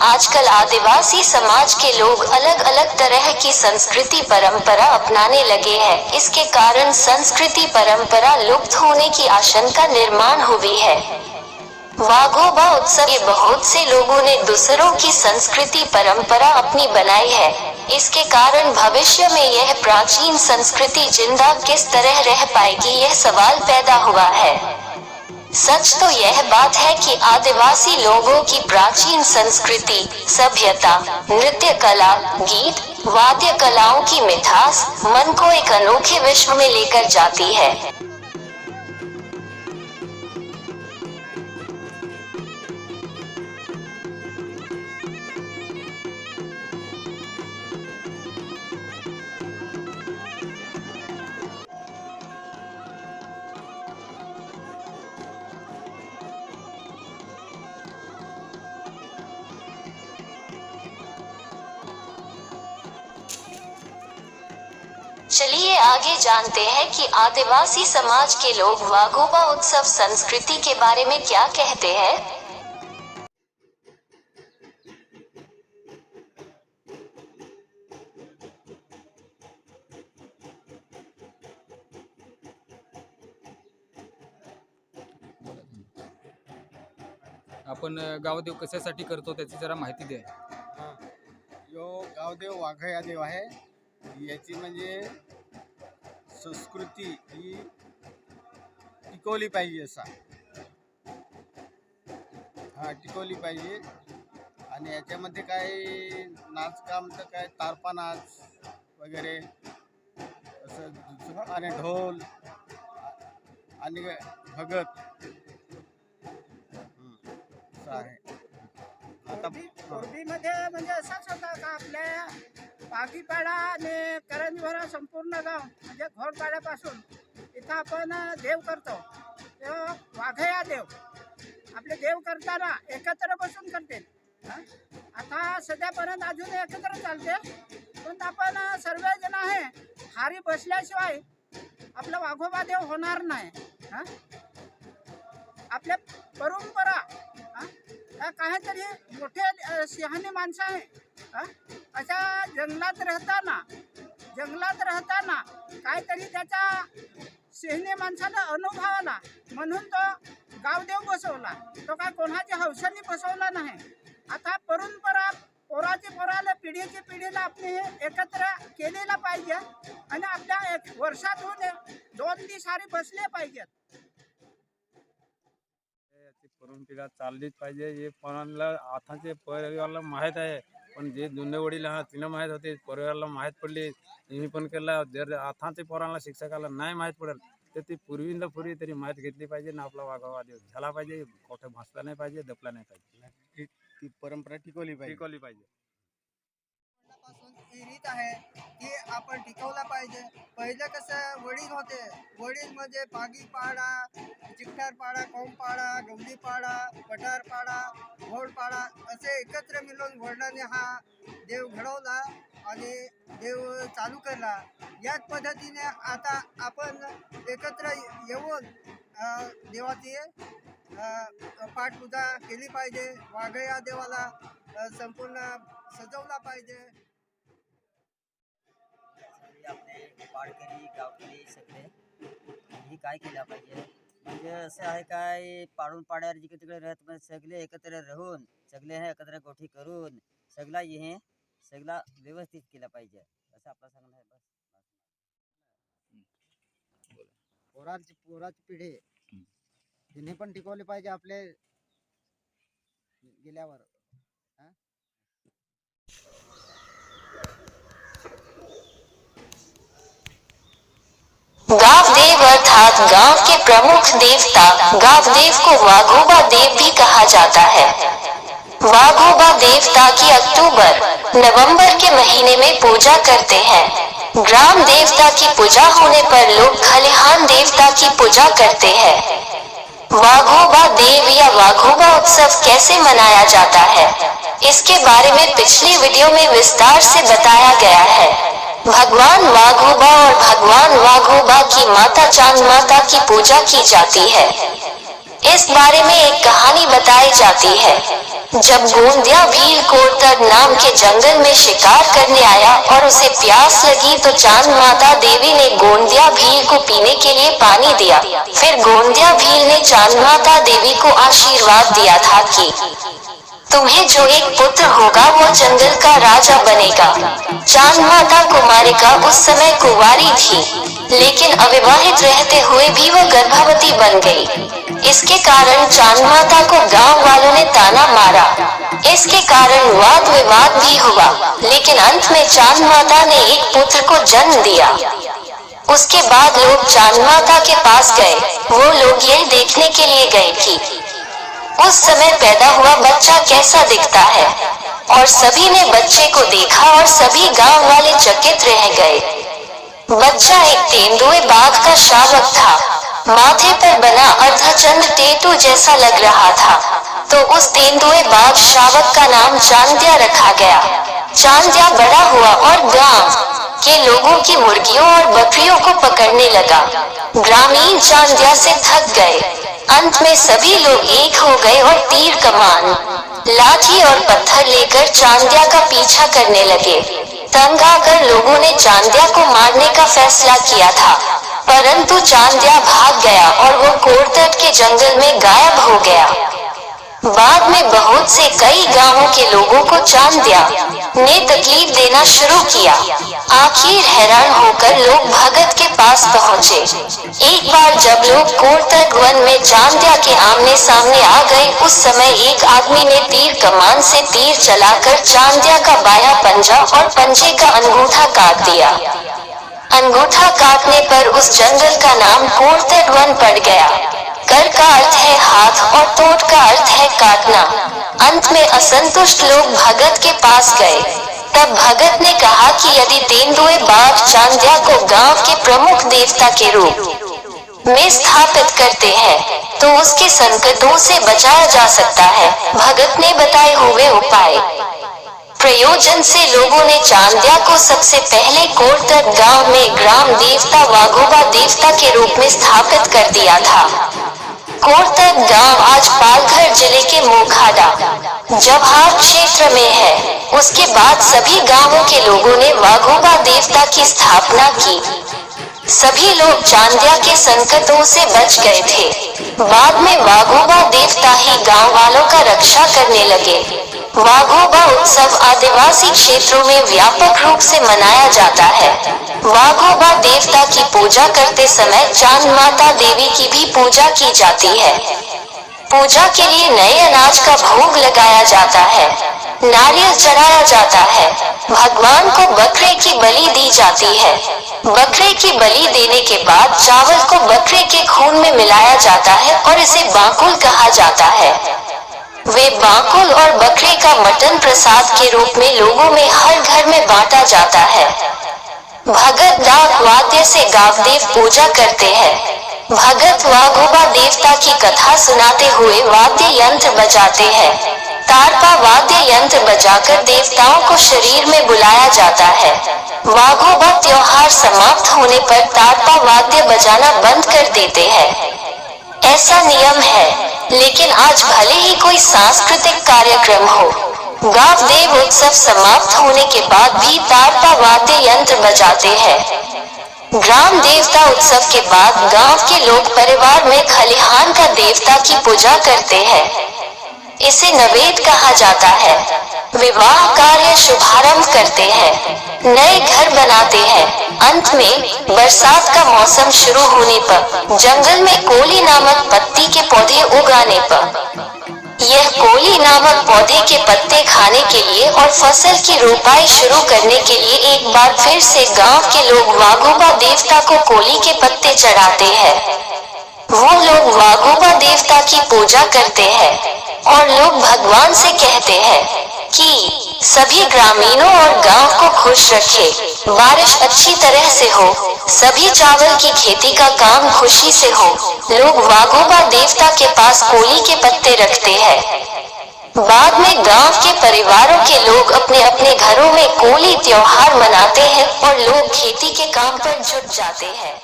आजकल आदिवासी समाज के लोग अलग अलग तरह की संस्कृति परंपरा अपनाने लगे हैं। इसके कारण संस्कृति परंपरा लुप्त होने की आशंका निर्माण हुई है। वाघोबा उत्सव ये बहुत से लोगों ने दूसरों की संस्कृति परंपरा अपनी बनाई है। इसके कारण भविष्य में यह प्राचीन संस्कृति जिंदा किस तरह रह पाएगी, यह सवाल पैदा हुआ है। सच तो यह बात है कि आदिवासी लोगों की प्राचीन संस्कृति, सभ्यता, नृत्य कला, गीत, वाद्य कलाओं की मिठास मन को एक अनोखे विश्व में लेकर जाती है। चलिए आगे जानते हैं कि आदिवासी समाज के लोग वाघोबा उत्सव संस्कृति के बारे में क्या कहते हैं। आपण गावदेव कशासाठी करतो त्याची जरा माहिती द्या। हां, यो गावदेव वाघया देव आहे। याची म्हणजे संस्कृती ही टिकवली पाहिजे असा, टिकवली पाहिजे। आणि याच्यामध्ये काय नाचकाम तर काय तारपा नाच वगैरे असं आणि ढोल आणि भगत असं आहे। आता पूर्वीमध्ये म्हणजे असाच होता का आपल्या पागीपाडा आणि करंजवरा संपूर्ण गाव म्हणजे घोरपाड्यापासून इथं आपण देव करतो। तेव्हा वाघया देव आपले देव करताना एकत्र बसून करते। आता सध्यापर्यंत अजून एकत्र चालते, पण आपण सर्वजण आहे हारी बसल्याशिवाय आपला वाघोबा देव होणार नाही। आपल्या परंपरा काहीतरी मोठे शहाणी माणसं आहे, अशा जंगलात राहताना काहीतरी त्याच्या शहाणी माणसाला अनुभव आला म्हणून तो गावदेव बसवला। तो काय कोणाच्या हौसाने बसवला नाही। आता परंपरा पोराला पिढीची पिढीला आपली एकत्र केलेला पाहिजे आणि आपल्या वर्षातून 2-3 सारी बसले पाहिजेत। परंपरा चाललीच पाहिजे। हे पोरांना आताचे परिवाराला माहीत आहे, पण जे जुने वडील तिला माहीत होते, परिवाराला माहीत पडली, मी पण केला। जर आताचे पोरांना शिक्षकाला नाही माहीत पडेल तर ती पूर्वी तरी माहीत घेतली पाहिजे ना। आपला वाघोबा देव झाला पाहिजे, कुठे भासला नाही पाहिजे, दपला नाही पाहिजे। ती परंपरा टिकवली पाहिजे। ही रीत आहे की आपण टिकवला पाहिजे। पहिलं कसं वडील होते, वडील म्हणजे पागीपाडा, चिकठारपाडा, कोंबपाडा, गवलीपाडा, पठारपाडा, घोडपाडा असे एकत्र मिळून वडिलांनी हा देव घडवला आणि देव चालू केला। याच पद्धतीने आता आपण एकत्र येऊन देवाची पाठपूजा केली पाहिजे। वाघया देवाला संपूर्ण सजवला पाहिजे। आपले पाडकरी गावकरी सगळे ही काय केलं पाहिजे, म्हणजे असं आहे काय पाडून पाड्यावर जिकडे तिकडे राहत म्हणजे सगळे एकत्र राहून सगळे हे एकत्र गोष्टी करून सगळा हे सगळा व्यवस्थित केला पाहिजे असं आपलं सांगणं आहे। बस पोराची पिढी तिने पण टिकवली पाहिजे आपले गेल्यावर। गावदेव अर्थात गांव के प्रमुख देवता गावदेव को वाघोबा देव भी कहा जाता है। वाघोबा देवता की अक्टूबर-नवंबर के महीने में पूजा करते हैं। ग्राम देवता की पूजा होने पर लोग खलिहान देवता की पूजा करते हैं। वाघोबा देव या वाघोबा उत्सव कैसे मनाया जाता है, इसके बारे में पिछले वीडियो में विस्तार से बताया गया है। भगवान वाघोबा और भगवान वाघोबा की माता चांद माता की पूजा की जाती है। इस बारे में एक कहानी बताई जाती है। जब गोंदिया भील कोरतग नाम के जंगल में शिकार करने आया और उसे प्यास लगी तो चांद माता देवी ने गोंदिया भील को पीने के लिए पानी दिया। फिर गोंदिया भील ने चांद माता देवी को आशीर्वाद दिया था कि तुम्हें जो एक पुत्र होगा वो जंगल का राजा बनेगा। चांद माता कुमारिका उस समय कुंवारी थी, लेकिन अविवाहित रहते हुए भी वो गर्भवती बन गई। इसके कारण चांद माता को गांव वालों ने ताना मारा। इसके कारण वाद विवाद भी हुआ, लेकिन अंत में चांद माता ने एक पुत्र को जन्म दिया। उसके बाद लोग चांद माता के पास गए। वो लोग यह देखने के लिए गए कि उस समय पैदा हुआ बच्चा कैसा दिखता है, और सभी ने बच्चे को देखा और सभी गांव वाले चकित रह गए। बच्चा एक तेंदुए बाघ का शावक था। माथे पर बना अर्धचंद्र टेटू जैसा लग रहा था, तो उस तेंदुए बाघ शावक का नाम चांद्या रखा गया। चांद्या बड़ा हुआ और गांव के लोगों की मुर्गियों और बकरियों को पकड़ने लगा। ग्रामीण चांद्या से थक गए। अंत में सभी लोग एक हो गए और तीर कमान, लाठी और पत्थर लेकर चांद्या का पीछा करने लगे। तंग आकर लोगों ने चांद्या को मारने का फैसला किया था, परंतु चांद्या भाग गया और वो कोरतग के जंगल में गायब हो गया। बाद में बहुत से कई गांवों के लोगों को चांद्या ने तकलीफ देना शुरू किया। आखिर हैरान होकर लोग भगत के पास पहुंचे। एक बार जब लोग कोरतग वन में चांद्या के आमने सामने आ गए, उस समय एक आदमी ने तीर कमान से तीर चलाकर चांद्या का बायां पंजा और पंजे का अंगूठा काट दिया। अंगूठा काटने पर उस जंगल का नाम कोरतग वन पड़ गया। कर का अर्थ है हाथ और तोड़ का अर्थ है काटना। अंत में असंतुष्ट लोग भगत के पास गए। तब भगत ने कहा कि यदि तेंदुए बाघ चांद्या को गांव के प्रमुख देवता के रूप में स्थापित करते हैं, तो उसके संकटों से बचाया जा सकता है। भगत ने बताए हुए उपाय प्रयोजन से लोगों ने चांद्या को सबसे पहले कोरतग गांव में ग्राम देवता वाघोबा देवता के रूप में स्थापित कर दिया था। कोरतग गांव आज पालघर जिले के मोखाडा जवाहर क्षेत्र में है। उसके बाद सभी गांवों के लोगों ने वाघोबा देवता की स्थापना की। सभी लोग चांद्या के संकटों से बच गए थे। बाद में वाघोबा देवता ही गांव वालों का रक्षा करने लगे। वाघोबा उत्सव आदिवासी क्षेत्रों में व्यापक रूप से मनाया जाता है। वाघोबा देवता की पूजा करते समय चांद माता देवी की भी पूजा की जाती है। पूजा के लिए नए अनाज का भोग लगाया जाता है, नारियल चढ़ाया जाता है। भगवान को बकरे की बलि दी जाती है। बकरे की बलि देने के बाद चावल को बकरे के खून में मिलाया जाता है और इसे बाकुल कहा जाता है। वे बाकुल और बकरे का मटन प्रसाद के रूप में लोगों में हर घर में बांटा जाता है। भगत डाक वाद्य से गावदेव पूजा करते हैं। भगत वाघोबा देवता की कथा सुनाते हुए वाद्य यंत्र बजाते हैं। तारपा वाद्य यंत्र बजाकर देवताओं को शरीर में बुलाया जाता है। वाघोबा त्योहार समाप्त होने पर तारपा वाद्य बजाना बंद कर देते हैं। ऐसा नियम है, लेकिन आज भले ही कोई सांस्कृतिक कार्यक्रम हो, गावदेव उत्सव समाप्त होने के बाद भी तारपा वाद्य यंत्र बजाते हैं। ग्राम देवता उत्सव के बाद गांव के लोग परिवार में खलिहान का देवता की पूजा करते हैं। इसे नवेद कहा जाता है। विवाह कार्य शुभारंभ करते हैं, नए घर बनाते हैं। अंत में बरसात का मौसम शुरू होने पर जंगल में कोली नामक पत्ती के पौधे उगाने पर यह कोली नामक पौधे के पत्ते खाने के लिए और फसल की रोपाई शुरू करने के लिए एक बार फिर से गांव के लोग वाघोबा देवता को कोली के पत्ते चढ़ाते हैं। वो लोग वाघोबा देवता की पूजा करते हैं और लोग भगवान से कहते हैं कि सभी ग्रामीणों और गांव को खुश रखे, बारिश अच्छी तरह से हो, सभी चावल की खेती का काम खुशी से हो। लोग वाघोबा देवता के पास कोली के पत्ते रखते हैं। बाद में गांव के परिवारों के लोग अपने अपने घरों में कोली त्योहार मनाते हैं और लोग खेती के काम पर जुट जाते हैं।